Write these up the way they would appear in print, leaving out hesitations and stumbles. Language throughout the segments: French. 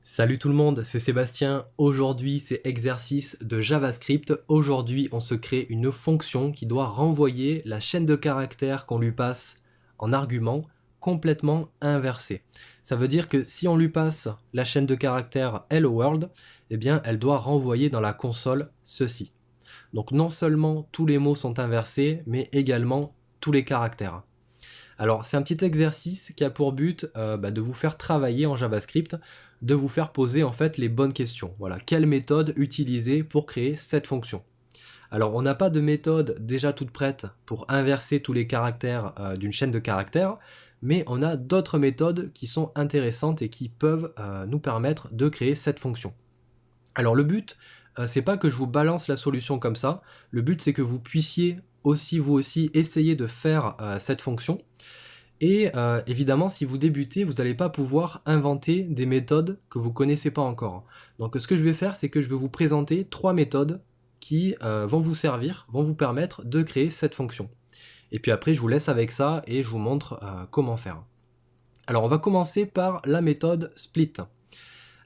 Salut tout le monde, c'est Sébastien. Aujourd'hui, c'est exercice de JavaScript. Aujourd'hui, on se crée une fonction qui doit renvoyer la chaîne de caractères qu'on lui passe en argument complètement inversée. Ça veut dire que si on lui passe la chaîne de caractères Hello World, eh bien, elle doit renvoyer dans la console ceci. Donc non seulement tous les mots sont inversés, mais également tous les caractères. Alors c'est un petit exercice qui a pour but de vous faire travailler en JavaScript, de vous faire poser en fait les bonnes questions. Voilà, quelle méthode utiliser pour créer cette fonction. Alors on n'a pas de méthode déjà toute prête pour inverser tous les caractères d'une chaîne de caractères, mais on a d'autres méthodes qui sont intéressantes et qui peuvent nous permettre de créer cette fonction. Alors le but, c'est pas que je vous balance la solution comme ça, le but c'est que vous puissiez aussi vous aussi essayer de faire cette fonction. Et évidemment, si vous débutez, vous n'allez pas pouvoir inventer des méthodes que vous ne connaissez pas encore. Donc ce que je vais faire, c'est que je vais vous présenter 3 méthodes qui vont vous servir, vont vous permettre de créer cette fonction. Et puis après, je vous laisse avec ça et je vous montre comment faire. Alors on va commencer par la méthode split.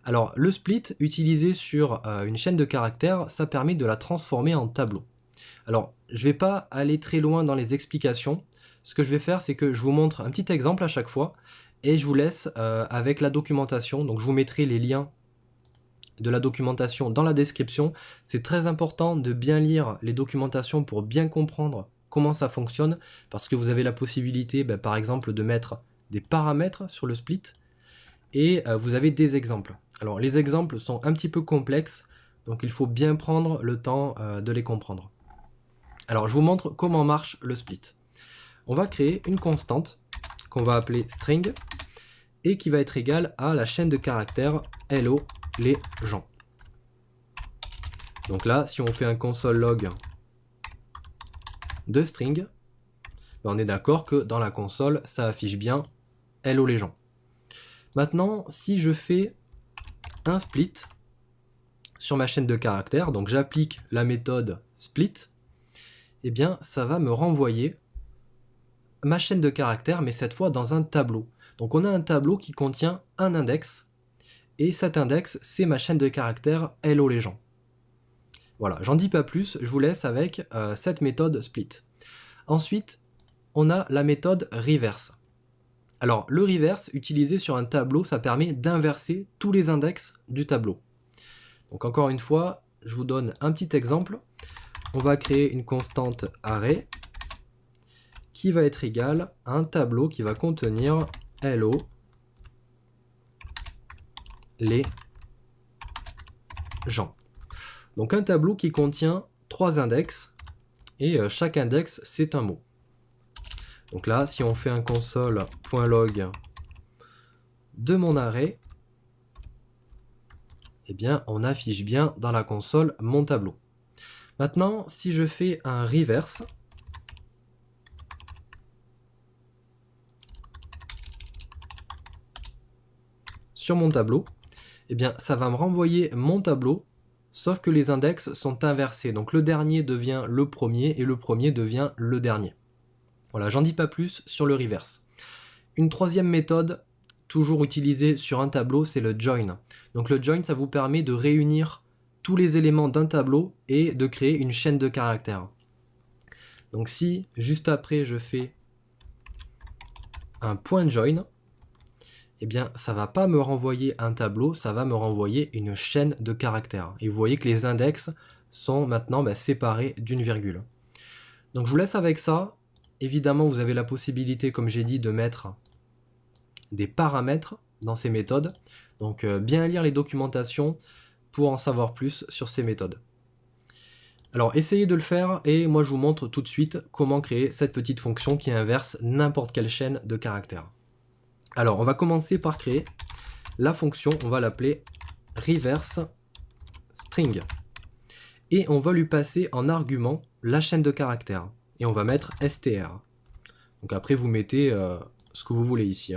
Alors le split, utilisé sur une chaîne de caractères, ça permet de la transformer en tableau. Alors je ne vais pas aller très loin dans les explications. Ce que je vais faire, c'est que je vous montre un petit exemple à chaque fois et je vous laisse avec la documentation. Donc je vous mettrai les liens de la documentation dans la description. C'est très important de bien lire les documentations pour bien comprendre comment ça fonctionne, parce que vous avez la possibilité, par exemple, de mettre des paramètres sur le split et vous avez des exemples. Alors les exemples sont un petit peu complexes, donc il faut bien prendre le temps de les comprendre. Alors je vous montre comment marche le split. On va créer une constante qu'on va appeler string et qui va être égale à la chaîne de caractères hello les gens. Donc là, si on fait un console log de string, on est d'accord que dans la console, ça affiche bien hello les gens. Maintenant, si je fais un split sur ma chaîne de caractères, donc j'applique la méthode split, eh bien ça va me renvoyer ma chaîne de caractères, mais cette fois dans un tableau. Donc on a un tableau qui contient un index, et cet index, c'est ma chaîne de caractères hello les gens. Voilà, j'en dis pas plus, je vous laisse avec cette méthode split. Ensuite, on a la méthode reverse. Alors le reverse, utilisé sur un tableau, ça permet d'inverser tous les index du tableau. Donc encore une fois, je vous donne un petit exemple. On va créer une constante array qui va être égale à un tableau qui va contenir hello les gens. Donc un tableau qui contient 3 index et chaque index c'est un mot. Donc là, si on fait un console.log de mon array, eh bien on affiche bien dans la console mon tableau. Maintenant, si je fais un reverse, sur mon tableau, eh bien ça va me renvoyer mon tableau, sauf que les index sont inversés. Donc le dernier devient le premier et le premier devient le dernier. Voilà, j'en dis pas plus sur le reverse. Une troisième méthode, toujours utilisée sur un tableau, c'est le join. Donc le join, ça vous permet de réunir tous les éléments d'un tableau et de créer une chaîne de caractères. Donc si, juste après, je fais un point join, eh bien ça va pas me renvoyer un tableau, ça va me renvoyer une chaîne de caractères. Et vous voyez que les index sont maintenant séparés d'une virgule. Donc je vous laisse avec ça. Évidemment, vous avez la possibilité, comme j'ai dit, de mettre des paramètres dans ces méthodes. Donc bien lire les documentations pour en savoir plus sur ces méthodes. Alors essayez de le faire et moi je vous montre tout de suite comment créer cette petite fonction qui inverse n'importe quelle chaîne de caractères. Alors on va commencer par créer la fonction, on va l'appeler reverse string. Et on va lui passer en argument la chaîne de caractères. Et on va mettre str. Donc après vous mettez ce que vous voulez ici.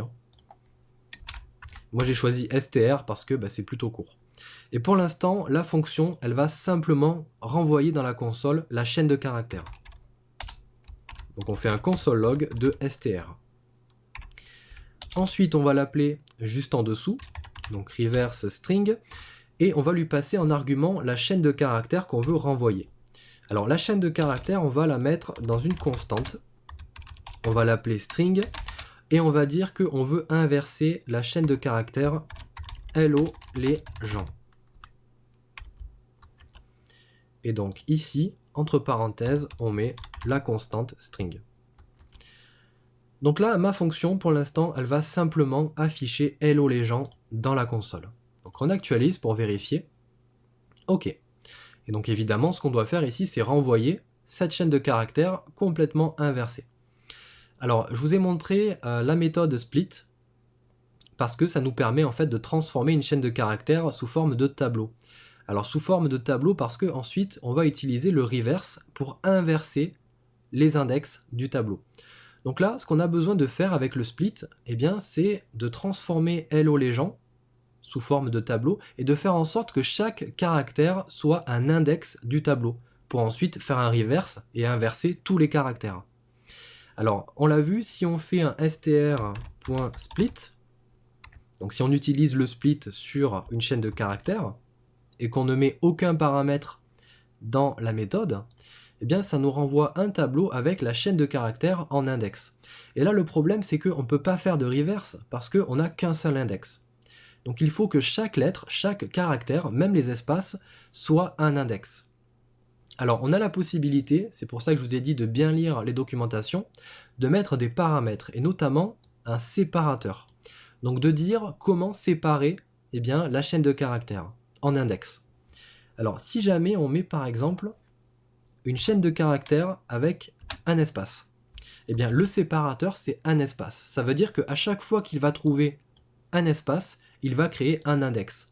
Moi j'ai choisi str parce que c'est plutôt court. Et pour l'instant, la fonction, elle va simplement renvoyer dans la console la chaîne de caractères. Donc on fait un console log de str. Ensuite, on va l'appeler juste en dessous. donc reverse string, et on va lui passer en argument la chaîne de caractères qu'on veut renvoyer. Alors la chaîne de caractères, on va la mettre dans une constante, on va l'appeler string, et on va dire qu'on veut inverser la chaîne de caractères hello les gens. Et donc ici, entre parenthèses, on met la constante string. Donc là, ma fonction, pour l'instant, elle va simplement afficher hello les gens dans la console. Donc on actualise pour vérifier. OK. Et donc évidemment, ce qu'on doit faire ici, c'est renvoyer cette chaîne de caractères complètement inversée. Alors, je vous ai montré la méthode split, parce que ça nous permet en fait de transformer une chaîne de caractères sous forme de tableau. Alors sous forme de tableau parce que ensuite on va utiliser le reverse pour inverser les index du tableau. Donc là, ce qu'on a besoin de faire avec le split, eh bien, c'est de transformer hello les gens sous forme de tableau et de faire en sorte que chaque caractère soit un index du tableau pour ensuite faire un reverse et inverser tous les caractères. Alors, on l'a vu, si on fait un str.split, donc si on utilise le split sur une chaîne de caractères et qu'on ne met aucun paramètre dans la méthode, eh bien ça nous renvoie un tableau avec la chaîne de caractères en index. Et là le problème c'est qu'on ne peut pas faire de reverse parce qu'on n'a qu'un seul index. Donc il faut que chaque lettre, chaque caractère, même les espaces, soit un index. Alors on a la possibilité, c'est pour ça que je vous ai dit de bien lire les documentations, de mettre des paramètres et notamment un séparateur. Donc de dire comment séparer eh bien, la chaîne de caractères en index. Alors si jamais on met par exemple une chaîne de caractères avec un espace, eh bien le séparateur c'est un espace. Ça veut dire qu'à chaque fois qu'il va trouver un espace, il va créer un index.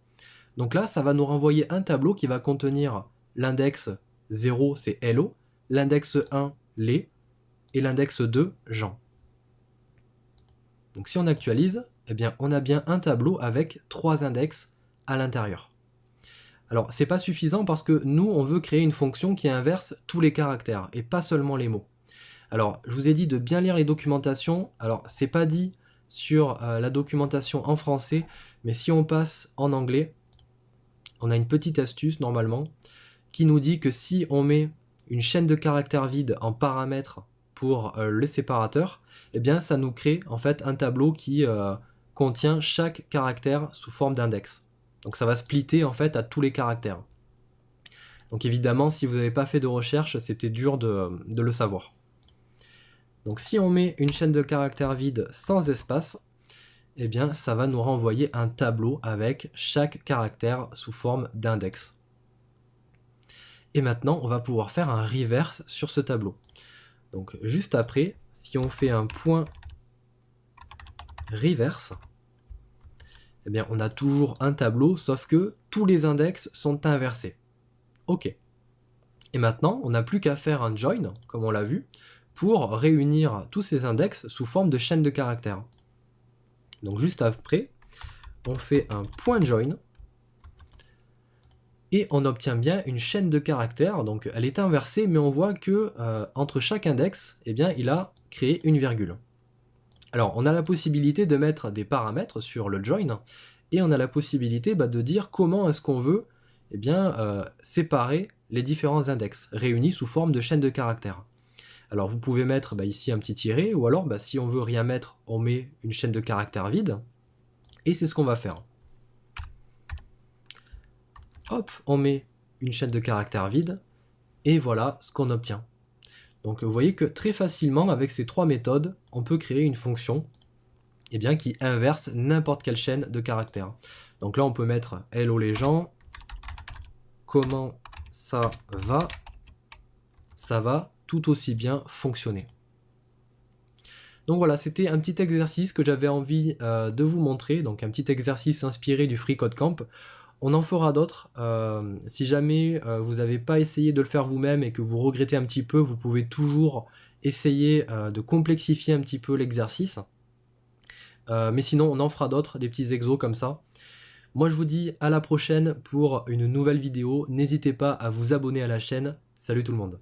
Donc là ça va nous renvoyer un tableau qui va contenir l'index 0 c'est hello, l'index 1 les et l'index 2 Jean. Donc si on actualise, eh bien on a bien un tableau avec 3 index à l'intérieur. Alors c'est pas suffisant parce que nous on veut créer une fonction qui inverse tous les caractères et pas seulement les mots. Alors je vous ai dit de bien lire les documentations, alors c'est pas dit sur la documentation en français, mais si on passe en anglais, on a une petite astuce normalement qui nous dit que si on met une chaîne de caractères vide en paramètre pour le séparateur, eh bien ça nous crée en fait un tableau qui contient chaque caractère sous forme d'index. Donc ça va splitter en fait à tous les caractères. Donc évidemment si vous n'avez pas fait de recherche, c'était dur de le savoir. Donc si on met une chaîne de caractères vide sans espace, eh bien ça va nous renvoyer un tableau avec chaque caractère sous forme d'index. Et maintenant on va pouvoir faire un reverse sur ce tableau. Donc juste après, si on fait un point reverse, eh bien on a toujours un tableau, sauf que tous les index sont inversés. OK. Et maintenant, on n'a plus qu'à faire un join, comme on l'a vu, pour réunir tous ces index sous forme de chaîne de caractères. Donc juste après, on fait un point join, et on obtient bien une chaîne de caractères. Donc elle est inversée, mais on voit que entre chaque index, eh bien, il a créé une virgule. Alors on a la possibilité de mettre des paramètres sur le join, et on a la possibilité de dire comment est-ce qu'on veut eh bien, séparer les différents index, réunis sous forme de chaîne de caractères. Alors vous pouvez mettre ici un petit tiret, ou alors si on veut rien mettre, on met une chaîne de caractères vide, et c'est ce qu'on va faire. Hop, on met une chaîne de caractères vide, et voilà ce qu'on obtient. Donc vous voyez que très facilement, avec ces trois méthodes, on peut créer une fonction eh bien, qui inverse n'importe quelle chaîne de caractères. Donc là, on peut mettre « Hello les gens », comment ça va tout aussi bien fonctionner. Donc voilà, c'était un petit exercice que j'avais envie de vous montrer, donc un petit exercice inspiré du FreeCodeCamp. On en fera d'autres. Si jamais vous n'avez pas essayé de le faire vous-même et que vous regrettez un petit peu, vous pouvez toujours essayer de complexifier un petit peu l'exercice. Mais sinon, on en fera d'autres, des petits exos comme ça. Moi, je vous dis à la prochaine pour une nouvelle vidéo. N'hésitez pas à vous abonner à la chaîne. Salut tout le monde.